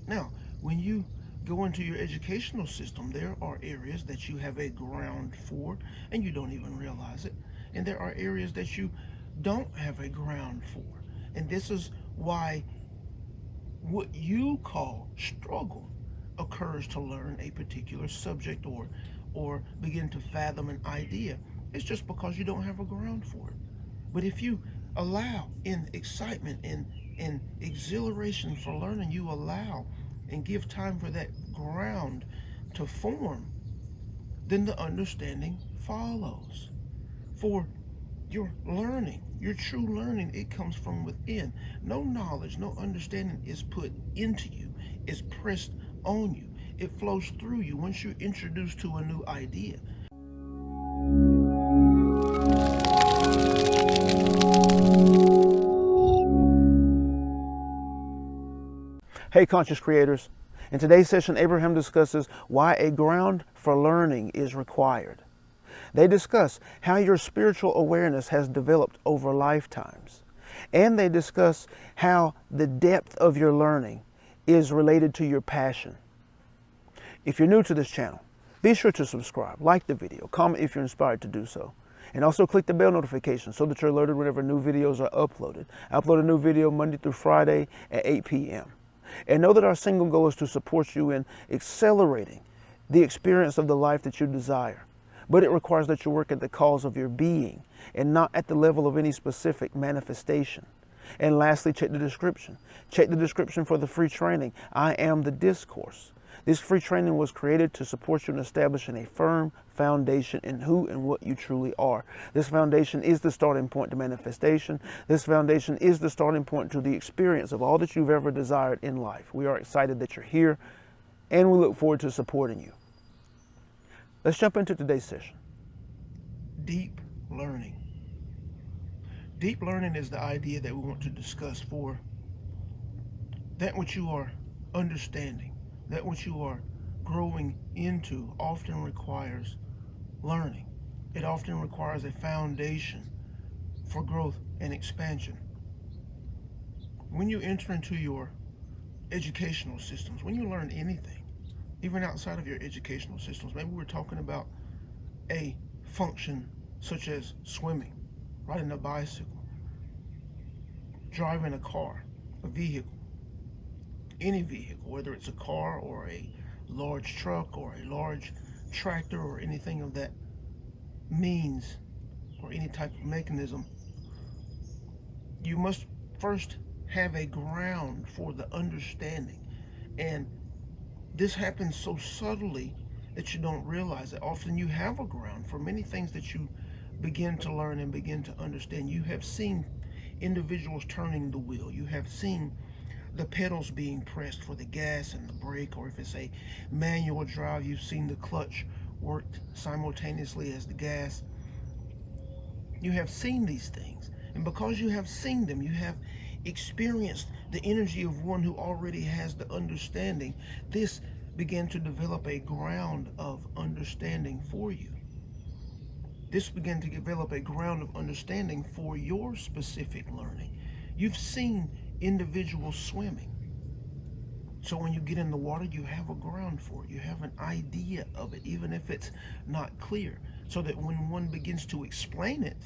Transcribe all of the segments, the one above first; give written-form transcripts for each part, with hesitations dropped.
Now, when you go into your educational system, there are areas that you have a ground for and you don't even realize it. And there are areas that you don't have a ground for. And this is why what you call struggle occurs to learn a particular subject or begin to fathom an idea. It's just because you don't have a ground for it. But if you allow in excitement and exhilaration for learning, you allow and give time for that ground to form, then the understanding follows. For your learning, your true learning, it comes from within. No knowledge, no understanding is put into you, it's pressed on you. It flows through you once you're introduced to a new idea. Hey, conscious creators. In today's session, Abraham discusses why a ground for learning is required. They discuss how your spiritual awareness has developed over lifetimes. And they discuss how the depth of your learning is related to your passion. If you're new to this channel, be sure to subscribe, like the video, comment if you're inspired to do so. And also click the bell notification so that you're alerted whenever new videos are uploaded. I upload a new video Monday through Friday at 8 p.m. And know that our single goal is to support you in accelerating the experience of the life that you desire. But it requires that you work at the cause of your being and not at the level of any specific manifestation. And lastly, check the description. Check the description for the free training, I Am the Discourse. This free training was created to support you in establishing a firm foundation in who and what you truly are. This foundation is the starting point to manifestation. This foundation is the starting point to the experience of all that you've ever desired in life. We are excited that you're here, and we look forward to supporting you. Let's jump into today's session. Deep learning. Deep learning is the idea that we want to discuss for that which you are understanding, that which you are growing into often requires learning. It often requires a foundation for growth and expansion. When you enter into your educational systems, when you learn anything, even outside of your educational systems, maybe we're talking about a function such as swimming, riding a bicycle, driving a car, a vehicle, any vehicle, whether it's a car or a large truck or a large tractor or anything of that means or any type of mechanism, you must first have a ground for the understanding. And this happens so subtly that you don't realize it. Often you have a ground for many things that you begin to learn and begin to understand. You have seen individuals turning the wheel. You have seen the pedals being pressed for the gas and the brake, or if it's a manual drive, you've seen the clutch worked simultaneously as the gas. You have seen these things, and because you have seen them, you have experienced the energy of one who already has the understanding. This began to develop a ground of understanding for you. This began to develop a ground of understanding for your specific learning. You've seen individuals swimming. So when you get in the water, you have a ground for it. You have an idea of it, even if it's not clear. So that when one begins to explain it,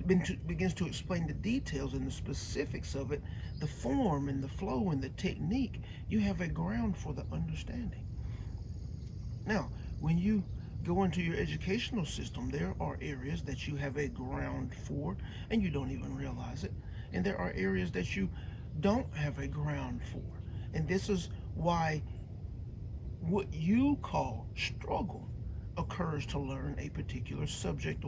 begins to explain the details and the specifics of it, the form and the flow and the technique, you have a ground for the understanding. Now, when you go into your educational system, there are areas that you have a ground for and you don't even realize it. And there are areas that you don't have a ground for. And this is why what you call struggle occurs to learn a particular subject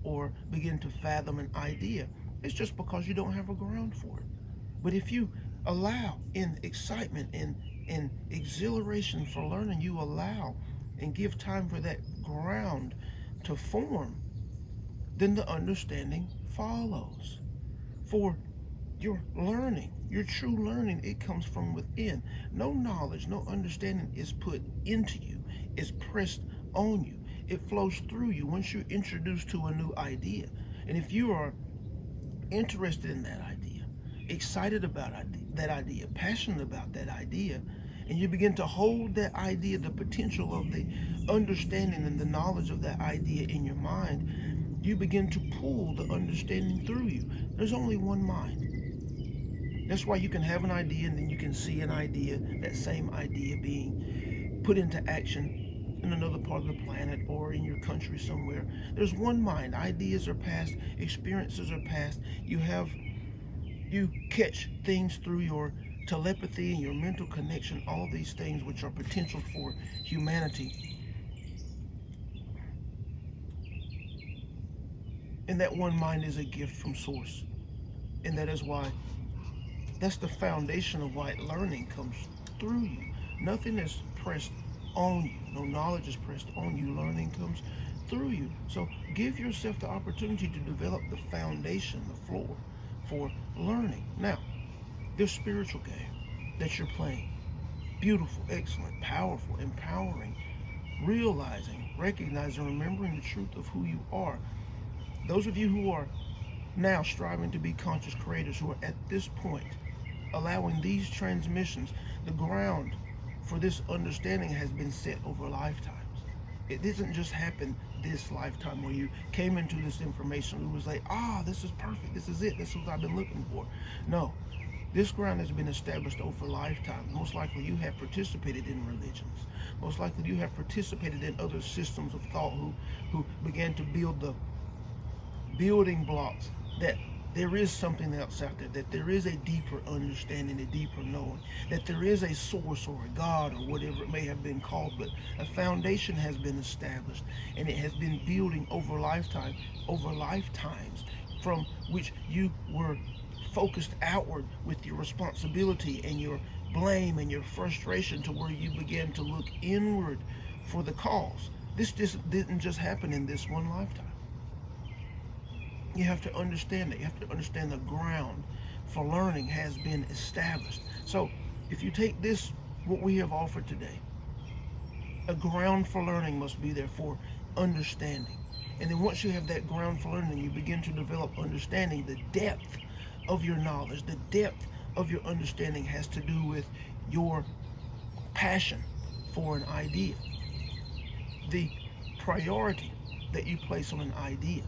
or begin to fathom an idea. It's just because you don't have a ground for it. But if you allow in excitement and exhilaration for learning, you allow and give time for that ground to form, then the understanding follows. For your learning, your true learning, it comes from within. No knowledge, no understanding is put into you, it's pressed on you. It flows through you once you're introduced to a new idea. And if you are interested in that idea, excited about that idea, passionate about that idea, and you begin to hold that idea, the potential of the understanding and the knowledge of that idea in your mind, you begin to pull the understanding through you. There's only one mind. That's why you can have an idea and then you can see an idea, that same idea being put into action in another part of the planet or in your country somewhere. There's one mind. Ideas are past, experiences are past. You catch things through your telepathy and your mental connection, all these things which are potential for humanity. And that one mind is a gift from source. And that is why, that's the foundation of why learning comes through you. Nothing is pressed on you. No knowledge is pressed on you. Learning comes through you. So give yourself the opportunity to develop the foundation, the floor for learning. Now, this spiritual game that you're playing, beautiful, excellent, powerful, empowering, realizing, recognizing, remembering the truth of who you are. Those of you who are now striving to be conscious creators, who are at this point allowing these transmissions, the ground for this understanding has been set over lifetimes. It doesn't just happen this lifetime where you came into this information and was like, this is perfect, this is it, this is what I've been looking for. No, this ground has been established over lifetimes. Most likely you have participated in religions. Most likely you have participated in other systems of thought who began to build the building blocks that there is something else out there, that there is a deeper understanding, a deeper knowing, that there is a source or a God or whatever it may have been called, but a foundation has been established and it has been building over lifetimes, from which you were focused outward with your responsibility and your blame and your frustration, to where you began to look inward for the cause. This just didn't just happen in this one lifetime. You have to understand that. You have to understand the ground for learning has been established. So if you take this, what we have offered today, a ground for learning must be there for understanding. And then once you have that ground for learning, you begin to develop understanding. The depth of your knowledge, the depth of your understanding has to do with your passion for an idea, the priority that you place on an idea,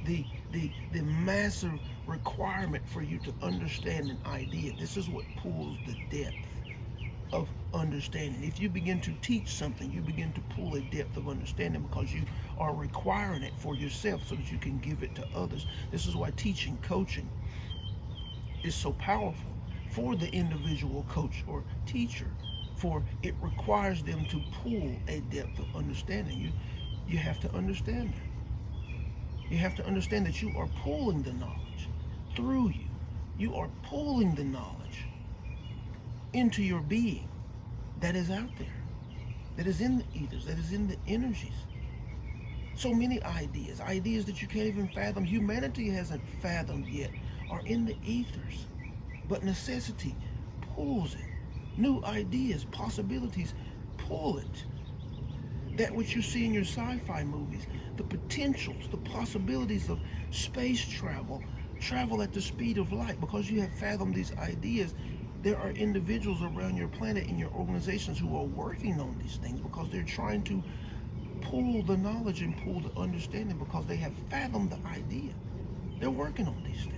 the massive requirement for you to understand an idea. This is what pulls the depth of understanding. If you begin to teach something, you begin to pull a depth of understanding because you are requiring it for yourself so that you can give it to others. This is why teaching, coaching is so powerful for the individual coach or teacher, for it requires them to pull a depth of understanding. You have to understand that. You have to understand that you are pulling the knowledge through you. You are pulling the knowledge into your being that is out there, that is in the ethers, that is in the energies. So many ideas that you can't even fathom, humanity hasn't fathomed yet, are in the ethers. But necessity pulls it. New ideas, possibilities, pull it. That which you see in your sci-fi movies, the potentials, the possibilities of space travel, travel at the speed of light, because you have fathomed these ideas. There are individuals around your planet, in your organizations, who are working on these things because they're trying to pull the knowledge and pull the understanding because they have fathomed the idea. They're working on these things.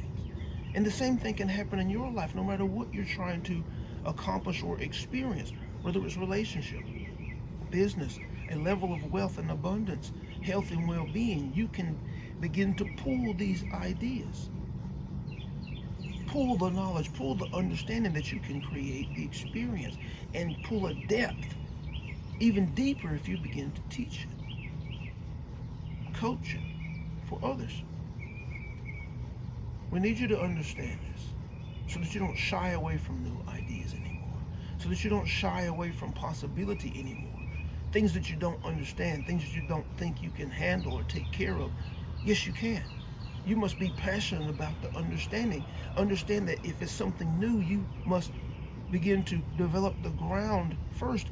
And the same thing can happen in your life, no matter what you're trying to accomplish or experience, whether it's relationship, business, a level of wealth and abundance, health and well-being. You can begin to pull these ideas, pull the knowledge, pull the understanding that you can create the experience, and pull a depth even deeper if you begin to teach it, coach it for others. We need you to understand this so that you don't shy away from new ideas anymore, so that you don't shy away from possibility anymore. Things that you don't understand, things that you don't think you can handle or take care of. Yes, you can. You must be passionate about the understanding. Understand that if it's something new, you must begin to develop the ground first